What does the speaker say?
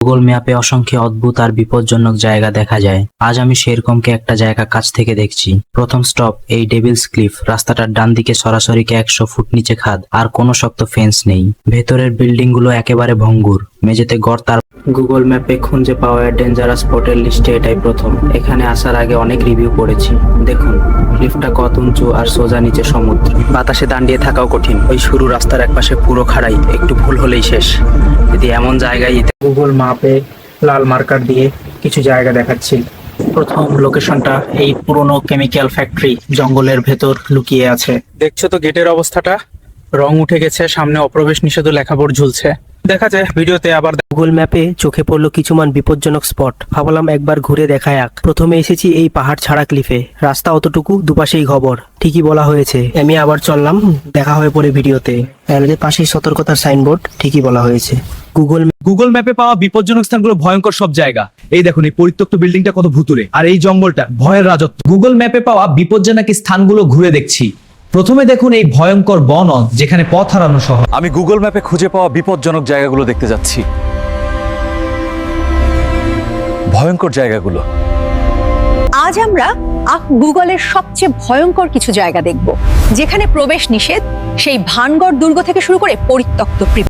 Google ম্যাপে অসংখ্য অদ্ভুত আর বিপজ্জনক জায়গা দেখা যায়। আজ আমি সেরকমকে একটা জায়গা কাছ থেকে দেখছি। প্রথম স্টপ এই ডেভিলস ক্লিফ। রাস্তাটার ডান দিকে সরাসরি 100 ফুট নিচে খাদ, আর কোনো শক্ত ফেন্স নেই। ভেতরের বিল্ডিং গুলো একেবারে ভঙ্গুর, মেঝেতে গর্ত। আর গুগল ম্যাপে খুঁজে পাওয়া ডেঞ্জারাস স্পটের লিস্টে এটাই প্রথম। এখানে আসার আগে অনেক রিভিউ পড়েছি। দেখুন ক্লিফটা কত উঁচু আর সোজা নিচে সমুদ্র। বাতাসে দাঁড়িয়ে থাকাও কঠিন। ওই সরু রাস্তার একপাশে পুরো খাড়াই, একটু ভুল হলেই শেষ। যদি এমন জায়গায় গুগল ম্যাপে লাল মার্কার দিয়ে কিছু জায়গা দেখাচ্ছি। প্রথম লোকেশনটা এই পুরনো কেমিক্যাল ফ্যাক্টরি জঙ্গলের ভেতর লুকিয়ে আছে। দেখছো তো গেটের অবস্থাটা, রং উঠে গেছে, সামনে অপ্রবেশ নিষেধ লেখাবোর্ড ঝুলছে। দেখা যায় ভিডিওতে। আবার গুগল ম্যাপে চোখে পড়লো কিছুমান বিপজ্জনক স্পট। ভাবলাম একবার ঘুরে দেখা যাক। প্রথমে এসেছি এই পাহাড় ছাড়া ক্লিফে। রাস্তা অতটুকু, দুপাশেই খবর। ঠিকই বলা হয়েছে। আমি আবার চললাম, দেখা হয়ে পড়ে ভিডিওতে। এর পাশেই সতর্কতার সাইনবোর্ড, ঠিকই বলা হয়েছে। গুগল ম্যাপে পাওয়া বিপজ্জনক স্থানগুলো ভয়ঙ্কর সব জায়গা। এই দেখুন, এই পরিত্যক্ত বিল্ডিংটা কত ভুতুরে, আর এই জঙ্গলটা ভয়ের রাজত্ব। গুগল ম্যাপে পাওয়া বিপজ্জনক স্থানগুলো ঘুরে দেখছি। প্রথমে দেখুন এই ভয়ঙ্কর বন, যেখানে পথ হারানো শহর। আমি গুগল ম্যাপে খুঁজে পাওয়া বিপজ্জনক জায়গাগুলো দেখতে যাচ্ছি। ভয়ঙ্কর জায়গাগুলো। আজ আমরা গুগলের সবচেয়ে ভয়ঙ্কর কিছু জায়গা দেখব, যেখানে প্রবেশ নিষেধ। সেই ভানগড় দুর্গ থেকে শুরু করে পরিত্যক্ত